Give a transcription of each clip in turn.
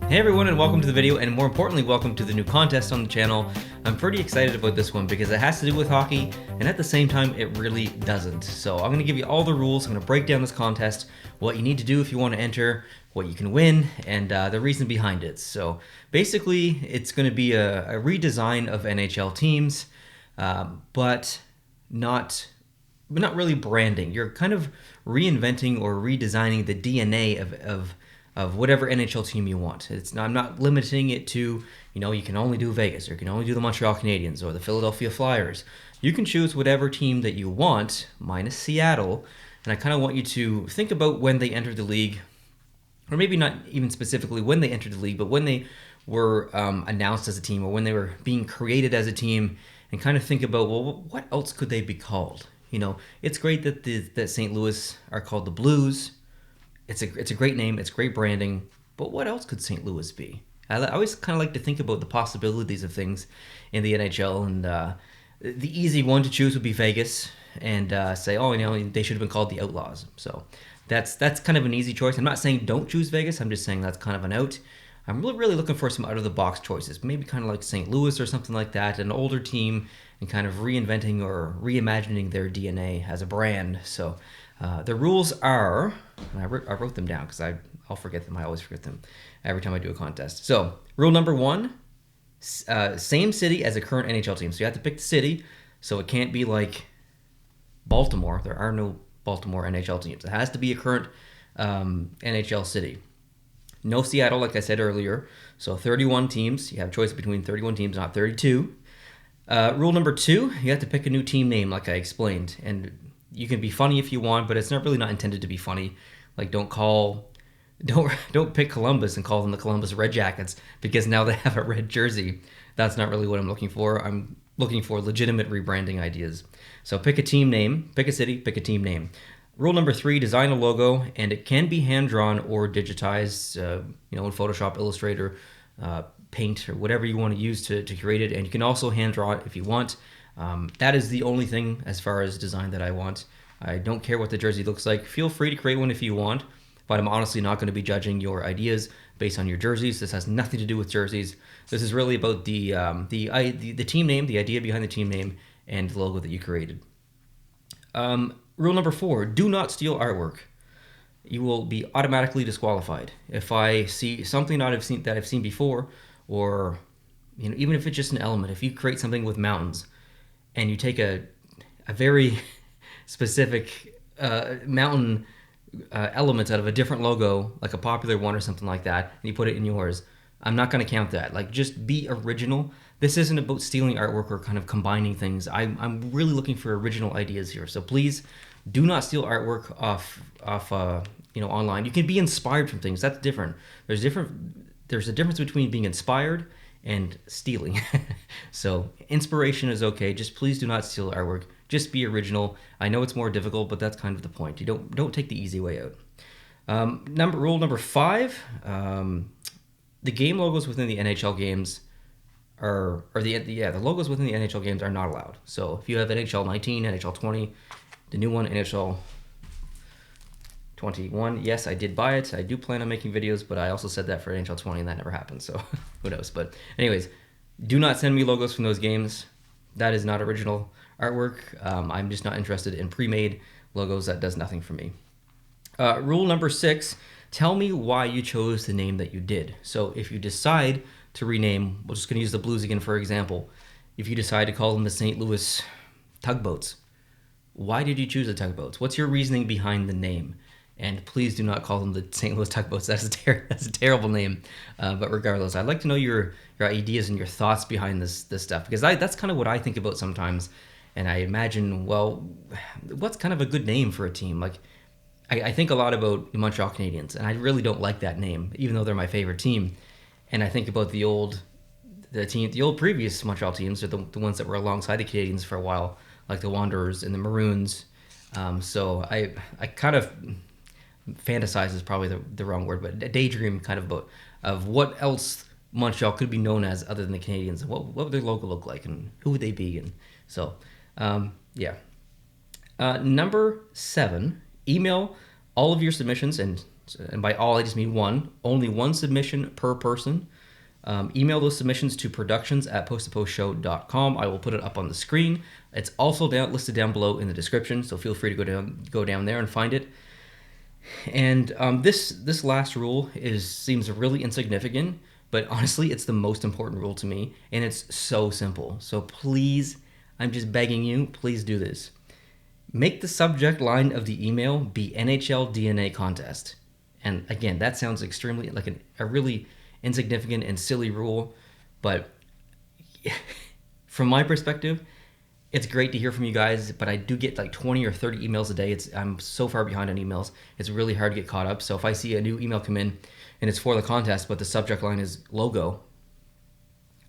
Hey everyone, and welcome to the video, and more importantly, welcome to the new contest on the channel. I'm pretty excited about this one because it has to do with hockey, and at the same time, it really doesn't. So I'm going to give you all the rules. I'm going to break down this contest, what you need to do if you want to enter, what you can win, and the reason behind it. So basically, it's going to be a redesign of NHL teams, but not really branding. You're kind of reinventing or redesigning the DNA of whatever NHL team you want. I'm not limiting it to, you can only do Vegas, or you can only do the Montreal Canadiens or the Philadelphia Flyers. You can choose whatever team that you want, minus Seattle, and I kind of want you to think about when they entered the league, or maybe not even specifically when they entered the league, but when they were announced as a team, or when they were being created as a team, and kind of think about, well, what else could they be called? It's great that St. Louis are called the Blues. It's a great name. It's great branding. But what else could St. Louis be? I always kind of like to think about the possibilities of things in the NHL, and the easy one to choose would be Vegas, and say, they should have been called the Outlaws. So that's kind of an easy choice. I'm not saying don't choose Vegas. I'm just saying that's kind of an out. I'm really looking for some out-of-the-box choices, maybe kind of like St. Louis or something like that, an older team, and kind of reinventing or reimagining their DNA as a brand. So the rules are, and I wrote them down because I'll forget them. I always forget them every time I do a contest. So rule number one, same city as a current NHL team. So you have to pick the city. So it can't be like Baltimore. There are no Baltimore NHL teams. It has to be a current NHL city. No Seattle, like I said earlier. So 31 teams. You have a choice between 31 teams, not 32. Rule number two, you have to pick a new team name, like I explained. And you can be funny if you want, but it's not intended to be funny. Like don't pick Columbus and call them the Columbus Red Jackets because now they have a red jersey. That's not really what I'm looking for. I'm looking for legitimate rebranding ideas. So pick a team name, pick a city, pick a team name. Rule number three, design a logo, and it can be hand-drawn or digitized, in Photoshop, Illustrator, Paint, or whatever you want to use to create it. And you can also hand-draw it if you want. That is the only thing as far as design that I want. I don't care what the jersey looks like. Feel free to create one if you want, but I'm honestly not going to be judging your ideas based on your jerseys. This has nothing to do with jerseys. This is really about the team name, the idea behind the team name, and the logo that you created. Rule number four, do not steal artwork. You will be automatically disqualified. If I see something that I've seen before, or even if it's just an element, if you create something with mountains and you take a very specific mountain element out of a different logo, like a popular one or something like that, and you put it in yours, I'm not going to count that. Like, just be original. This isn't about stealing artwork or kind of combining things. I'm really looking for original ideas here. So please do not steal artwork off online. You can be inspired from things. That's different. There's a difference between being inspired and stealing. So inspiration is okay. Just please do not steal artwork. Just be original. I know it's more difficult, but that's kind of the point. You don't take the easy way out. Rule number five, the game logos within the NHL games the logos within the NHL games are not allowed. So if you have NHL 19, NHL 20, the new one, NHL 21, yes, I did buy it. I do plan on making videos, but I also said that for NHL 20 and that never happened, so who knows. But anyways, do not send me logos from those games. That is not original artwork. I'm just not interested in pre-made logos. That does nothing for me. Rule number six, tell me why you chose the name that you did. So if you decide to rename, we're just going to use the Blues again for example. If you decide to call them the St. Louis Tugboats, why did you choose the Tugboats? What's your reasoning behind the name? And please do not call them the St. Louis Tugboats. That's a terrible name. But regardless, I'd like to know your ideas and your thoughts behind this stuff, because that's kind of what I think about sometimes. And I imagine, well, what's kind of a good name for a team? Like, I think a lot about the Montreal Canadiens, and I really don't like that name, even though they're my favorite team. And I think about the old previous Montreal teams, or the ones that were alongside the Canadiens for a while, like the Wanderers and the Maroons. So I kind of fantasize is probably the wrong word, but daydream kind of about of what else Montreal could be known as other than the Canadiens, and what would their logo look like, and who would they be, and so yeah. Number 7, email all of your submissions, and and by all I just mean one, only one submission per person. Email those submissions to productions@posttopostshow.com. I will put it up on the screen. It's also listed down below in the description, so feel free to go down there and find it. And this last rule seems really insignificant, but honestly, it's the most important rule to me, and it's so simple. So please, I'm just begging you, please do this. Make the subject line of the email be NHL DNA contest. And again, that sounds extremely like a really insignificant and silly rule, but from my perspective, it's great to hear from you guys, but I do get like 20 or 30 emails a day. I'm so far behind on emails. It's really hard to get caught up. So if I see a new email come in and it's for the contest, but the subject line is logo,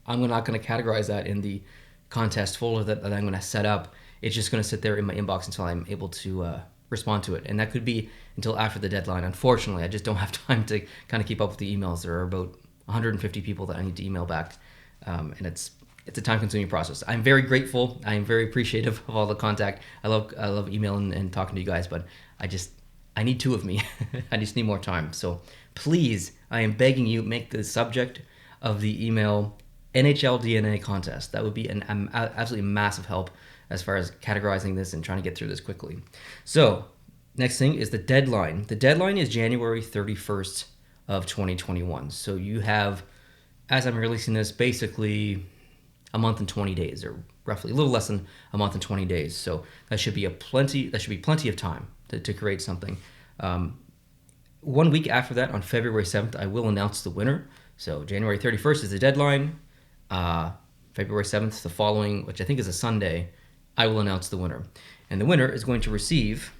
I'm not going to categorize that in the contest folder that I'm going to set up. It's just going to sit there in my inbox until I'm able to respond to it. And that could be until after the deadline. Unfortunately, I just don't have time to kind of keep up with the emails. There are about 150 people that I need to email back. And it's a time-consuming process. I'm very grateful. I am very appreciative of all the contact. I love emailing and talking to you guys, but I need two of me. I just need more time. So please, I am begging you, make the subject of the email NHL DNA contest. That would be an absolutely massive help as far as categorizing this and trying to get through this quickly. So next thing is the deadline. The deadline is January 31st of 2021. So you have, as I'm releasing this, basically a month and 20 days, or roughly a little less than a month and 20 days. So that should be plenty of time to create something. 1 week after that, on February 7th, I will announce the winner. So January 31st is the deadline. February 7th, the following, which I think is a Sunday, I will announce the winner. And the winner is going to receive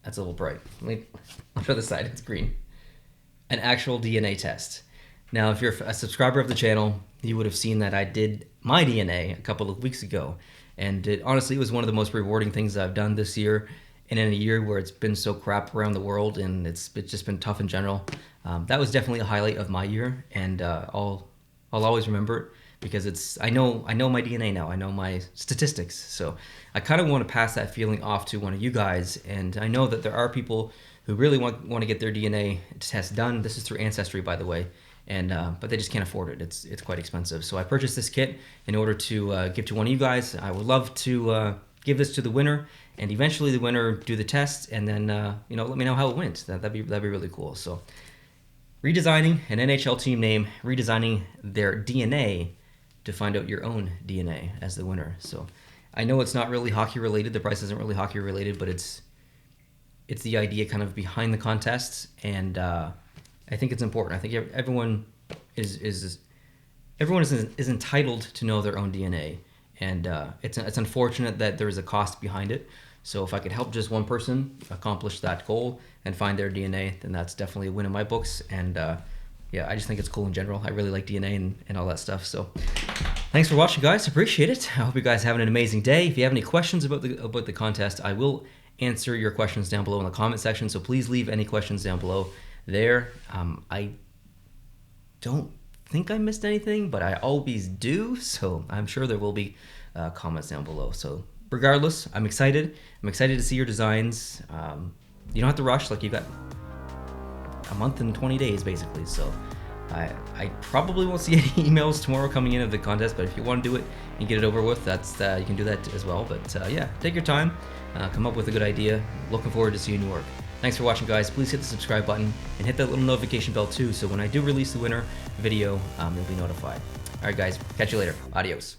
that's a little bright. I'll show the side, it's green. An actual DNA test. Now, if you're a subscriber of the channel, you would have seen that I did my DNA a couple of weeks ago. And honestly, it was one of the most rewarding things I've done this year. And in a year where it's been so crap around the world and it's just been tough in general, that was definitely a highlight of my year. And I'll always remember it because I know my DNA now. I know my statistics. So I kind of want to pass that feeling off to one of you guys. And I know that there are people who really want to get their DNA test done. This is through Ancestry, by the way, and but they just can't afford it. It's quite expensive. So I purchased this kit in order to give to one of you guys. I would love to give this to the winner, and eventually the winner do the test, and then let me know how it went. That'd be really cool. So redesigning an NHL team name, redesigning their DNA to find out your own DNA as the winner. So I know it's not really hockey related. The price isn't really hockey related, but it's the idea kind of behind the contests, and I think it's important. I think everyone is entitled to know their own DNA, and it's unfortunate that there is a cost behind it. So if I could help just one person accomplish that goal and find their DNA, then that's definitely a win in my books. And yeah, I just think it's cool in general. I really like DNA and all that stuff. So thanks for watching, guys. Appreciate it. I hope you guys have an amazing day. If you have any questions about the contest, I will answer your questions down below in the comment section. So please leave any questions down below there. I don't think I missed anything, but I always do. So I'm sure there will be comments down below. So regardless, I'm excited. I'm excited to see your designs. You don't have to rush. Like, you got a month and 20 days basically. So I probably won't see any emails tomorrow coming in of the contest, but if you want to do it and get it over with, you can do that as well. But yeah, take your time, come up with a good idea. Looking forward to seeing your work. Thanks for watching, guys. Please hit the subscribe button and hit that little notification bell too, so when I do release the winner video, you'll be notified. All right, guys, catch you later. Adios.